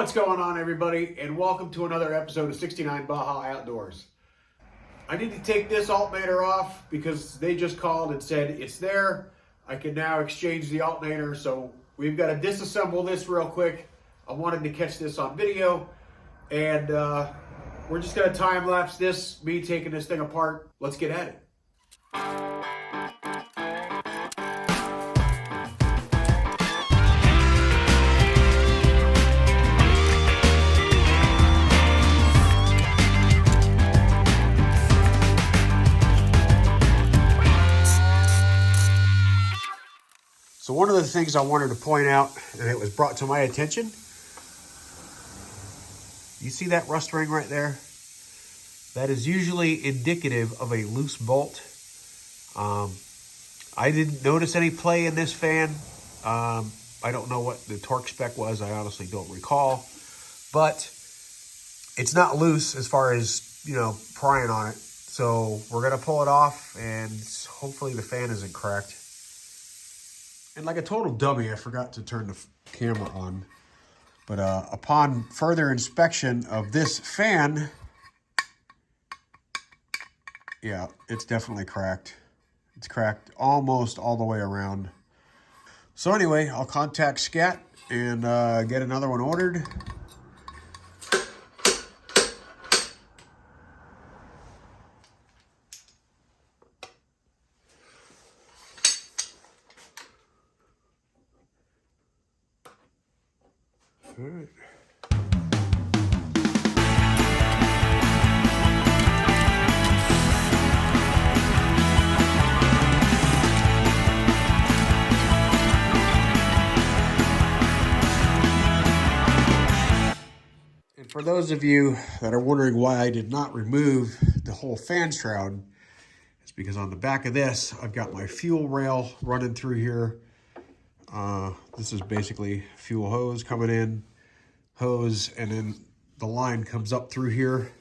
What's going on, everybody, and welcome to another episode of 69 Baja Outdoors. I need to take this alternator off because they just called and said it's there. I can now exchange the alternator, so we've got to disassemble this real quick. I wanted to catch this on video, and we're just going to time-lapse this, me taking this thing apart. Let's get at it. So one of the things I wanted to point out, and it was brought to my attention, you see that rust ring right there? That is usually indicative of a loose bolt. I didn't notice any play in this fan. I don't know what the torque spec was. I honestly don't recall. But it's not loose as far as, you know, prying on it. So we're going to pull it off, and hopefully the fan isn't cracked. And like a total dummy, I forgot to turn the camera on. But upon further inspection of this fan, yeah, it's definitely cracked. It's cracked almost all the way around. So anyway, I'll contact Scat and get another one ordered. All right. And for those of you that are wondering why I did not remove the whole fan shroud, it's because on the back of this, I've got my fuel rail running through here. This is basically fuel hose coming in, hose, and then the line comes up through here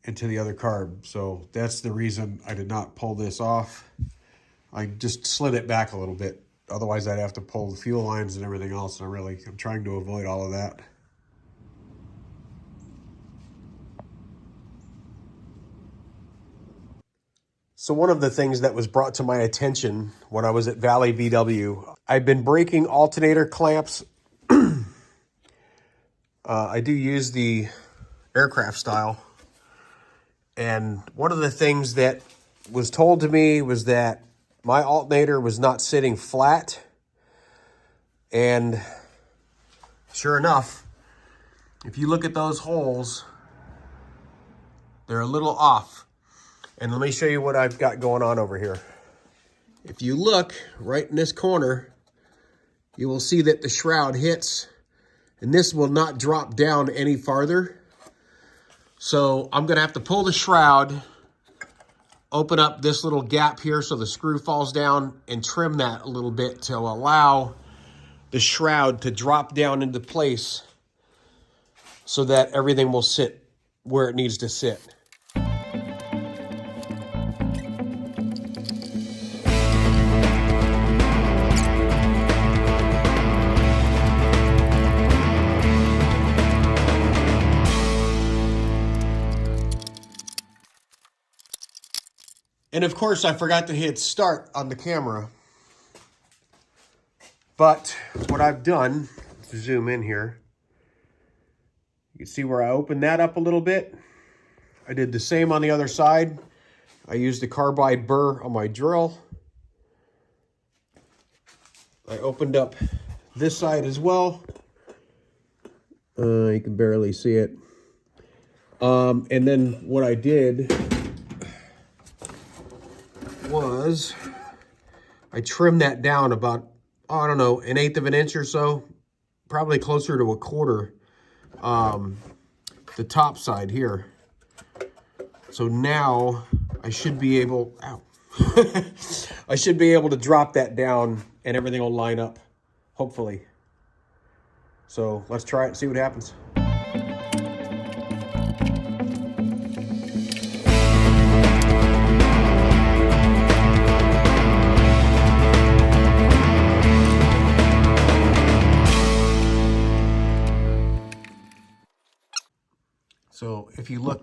into the other carb. So that's the reason I did not pull this off. I just slid it back a little bit. Otherwise, I'd have to pull the fuel lines and everything else. And I'm trying to avoid all of that. So one of the things that was brought to my attention when I was at Valley VW, I've been breaking alternator clamps. I do use the aircraft style. And one of the things that was told to me was that my alternator was not sitting flat. And sure enough, if you look at those holes, they're a little off. And let me show you what I've got going on over here. If you look right in this corner, you will see that the shroud hits, and this will not drop down any farther. So I'm gonna have to pull the shroud, open up this little gap here so the screw falls down, and trim that a little bit to allow the shroud to drop down into place so that everything will sit where it needs to sit. And of course, I forgot to hit start on the camera. But what I've done, to zoom in here, you can see where I opened that up a little bit. I did the same on the other side. I used a carbide burr on my drill. I opened up this side as well. You can barely see it. And then what I did was I trimmed that down about, I don't know, 1/8 of an inch or so, probably closer to 1/4, the top side here. So now I should be able, I should be able to drop that down and everything will line up, hopefully. So let's try it and see what happens.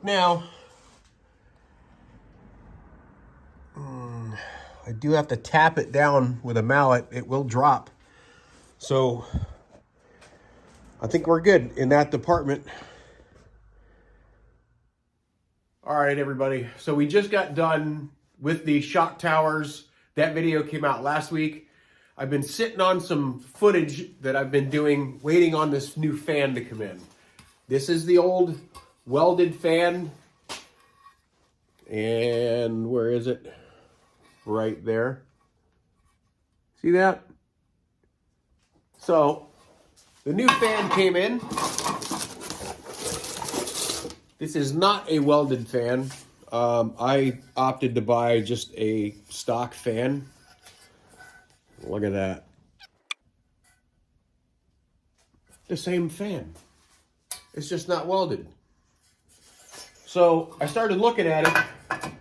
Now, I do have to tap it down with a mallet. It will drop. So I think we're good in that department. All right, everybody. So we just got done with the shock towers. That video came out last week. I've been sitting on some footage that I've been doing, waiting on this new fan to come in. This is the old welded fan. And where is it? Right there. See that? So the new fan came in. This is not a welded fan. I opted to buy just a stock fan. Look at that. The same fan. It's just not welded. So I started looking at it.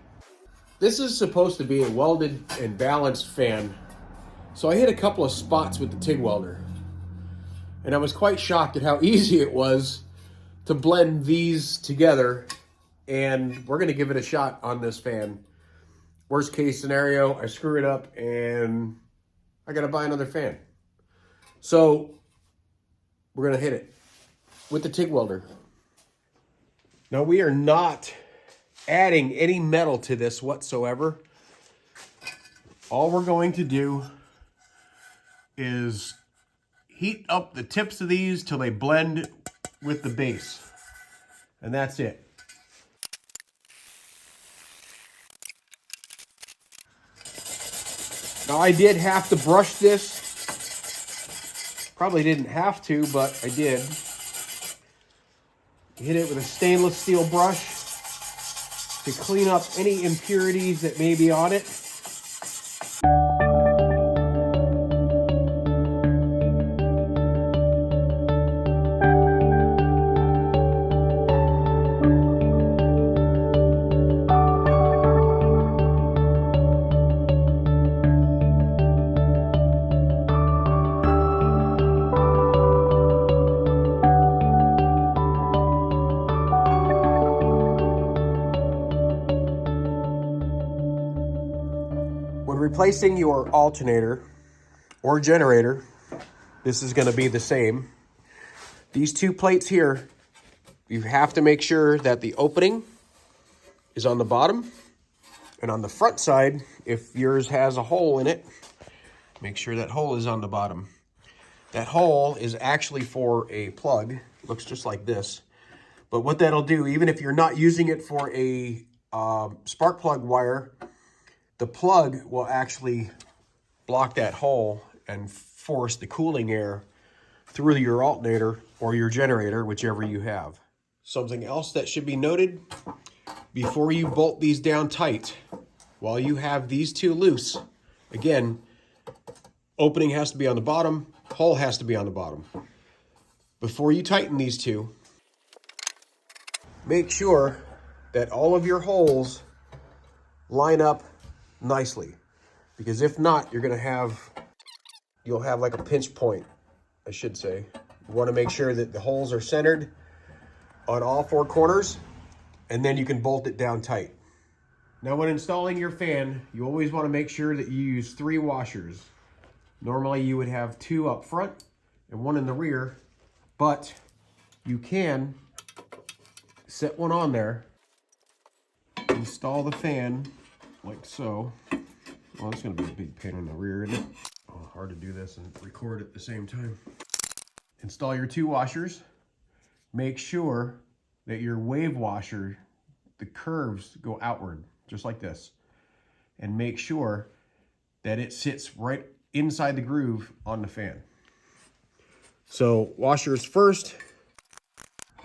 This is supposed to be a welded and balanced fan. So I hit a couple of spots with the TIG welder. And I was quite shocked at how easy it was to blend these together. And we're going to give it a shot on this fan. Worst case scenario, I screw it up and I got to buy another fan. So we're going to hit it with the TIG welder. Now we are not adding any metal to this whatsoever. All we're going to do is heat up the tips of these till they blend with the base. And that's it. Now I did have to brush this. Probably didn't have to, but I did. Hit it with a stainless steel brush to clean up any impurities that may be on it. When replacing your alternator or generator, this is going to be the same. These two plates here, you have to make sure that the opening is on the bottom. And on the front side, if yours has a hole in it, make sure that hole is on the bottom. That hole is actually for a plug. It looks just like this. But what that'll do, even if you're not using it for a spark plug wire, the plug will actually block that hole and force the cooling air through your alternator or your generator, whichever you have. Something else that should be noted, before you bolt these down tight, while you have these two loose, again, opening has to be on the bottom, hole has to be on the bottom. Before you tighten these two, make sure that all of your holes line up nicely, because if not, you'll have like a pinch point, I should say. You want to make sure that the holes are centered on all four corners, and then you can bolt it down tight. Now when installing your fan, you always want to make sure that you use 3 washers. Normally you would have 2 up front and 1 in the rear, but you can set one on there, install the fan like so. Well, it's going to be a big pain in the rear, isn't it? Oh, hard to do this and record at the same time. Install your 2 washers. Make sure that your wave washer, the curves go outward, just like this. And make sure that it sits right inside the groove on the fan. So washers first.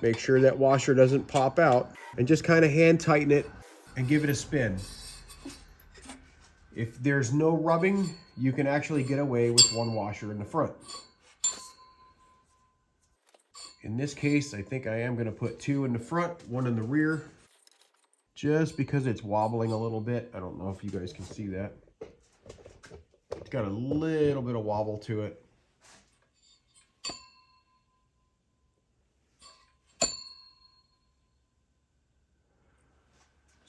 Make sure that washer doesn't pop out, and just kind of hand tighten it and give it a spin. If there's no rubbing, you can actually get away with 1 washer in the front. In this case, I think I am going to put 2 in the front, 1 in the rear, just because it's wobbling a little bit. I don't know if you guys can see that. It's got a little bit of wobble to it.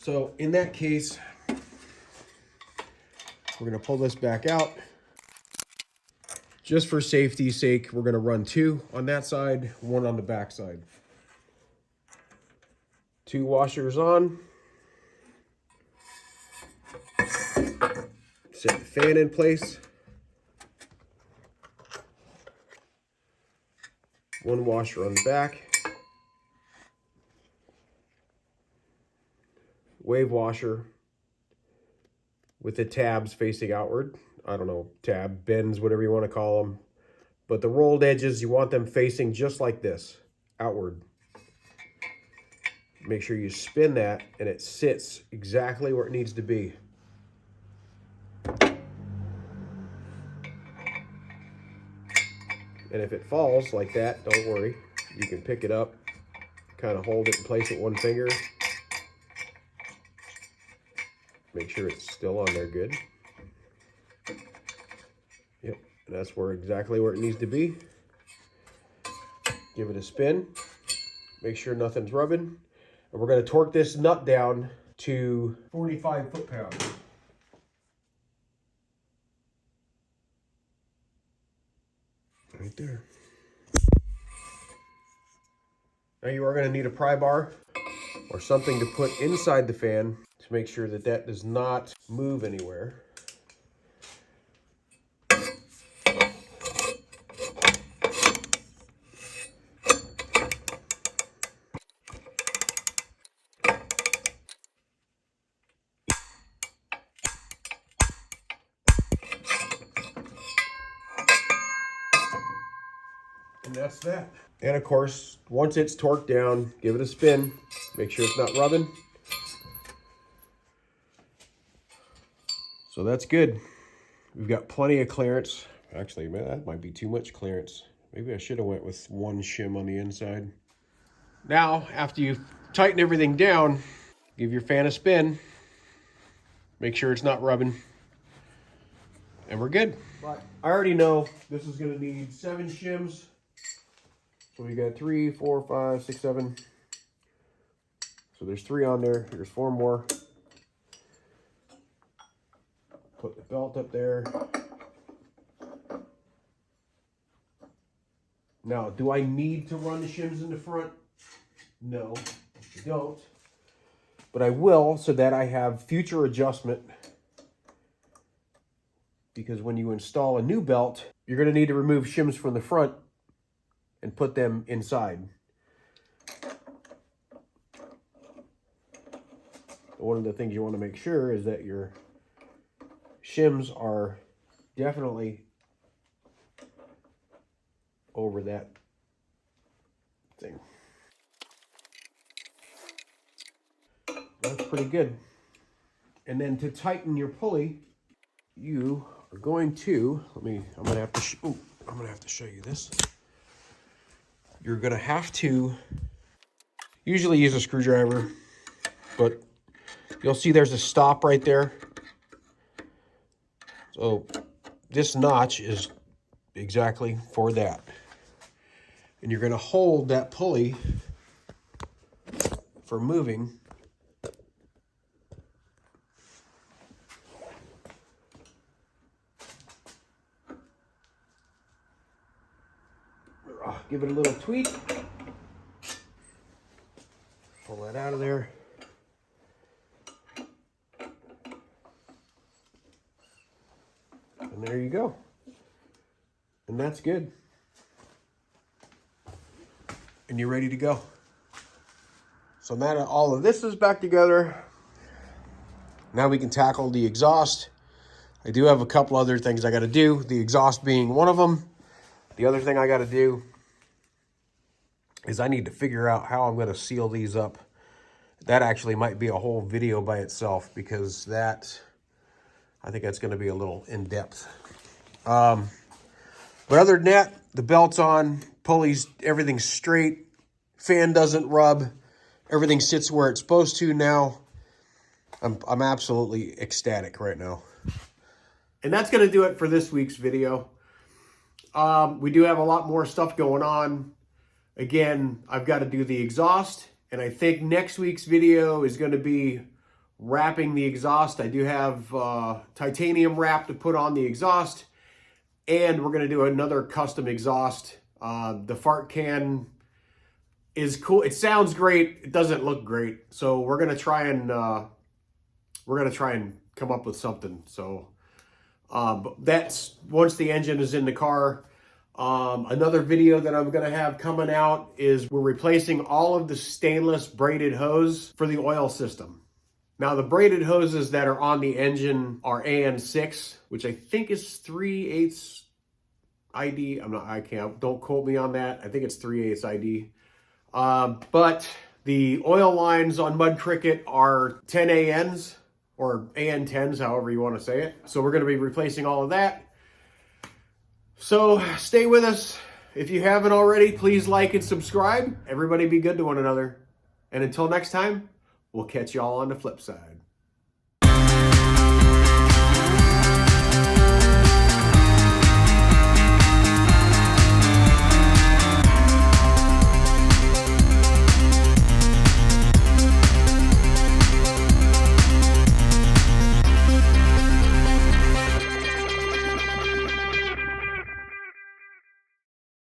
So in that case, we're gonna pull this back out. Just for safety's sake, we're gonna run 2 on that side, 1 on the back side. 2 washers on. Set the fan in place. 1 washer on the back. Wave washer with the tabs facing outward. I don't know, tab, bends, whatever you want to call them. But the rolled edges, you want them facing just like this, outward. Make sure you spin that and it sits exactly where it needs to be. And if it falls like that, don't worry. You can pick it up, kind of hold it and place it 1 finger. Make sure it's still on there good. Yep, and that's exactly where it needs to be. Give it a spin. Make sure nothing's rubbing. And we're going to torque this nut down to 45 foot-pounds. Right there. Now you are going to need a pry bar or something to put inside the fan to make sure that that does not move anywhere. And that's that. And of course, once it's torqued down, give it a spin. Make sure it's not rubbing. So that's good. We've got plenty of clearance. Actually, man, that might be too much clearance. Maybe I should have went with 1 shim on the inside. Now, after you tighten everything down, give your fan a spin. Make sure it's not rubbing. And we're good. But I already know this is gonna need 7 shims. So we got 3, 4, 5, 6, 7. So there's 3 on there. Here's 4 more. Put the belt up there. Now, do I need to run the shims in the front? No, I don't. But I will so that I have future adjustment. Because when you install a new belt, you're going to need to remove shims from the front and put them inside. One of the things you want to make sure is that your shims are definitely over that thing. That's pretty good. And then to tighten your pulley, you are going to, I'm gonna have to show you this. You're gonna have to usually use a screwdriver, but you'll see there's a stop right there. So this notch is exactly for that. And you're gonna hold that pulley for moving. Give it a little tweak. Pull that out of there. And there you go. And that's good. And you're ready to go. So now that all of this is back together, now we can tackle the exhaust. I do have a couple other things I got to do, the exhaust being one of them. The other thing I got to do is I need to figure out how I'm going to seal these up. That actually might be a whole video by itself, because I think that's going to be a little in-depth. But other than that, the belt's on, pulleys, everything's straight, fan doesn't rub, everything sits where it's supposed to now. I'm absolutely ecstatic right now. And that's going to do it for this week's video. We do have a lot more stuff going on. Again, I've got to do the exhaust, and I think next week's video is going to be wrapping the exhaust. I do have titanium wrap to put on the exhaust, and we're going to do another custom exhaust. The fart can is cool. It sounds great. It doesn't look great. So we're going to try and come up with something. So but that's once the engine is in the car. Another video that I'm going to have coming out is we're replacing all of the stainless braided hose for the oil system. Now the braided hoses that are on the engine are AN6, which I think is 3/8 ID. Don't quote me on that. I think it's 3/8 ID. But the oil lines on Mud Cricket are 10 ANs or AN10s, however you want to say it. So we're going to be replacing all of that. So stay with us. If you haven't already, please like and subscribe. Everybody be good to one another. And until next time, we'll catch y'all on the flip side.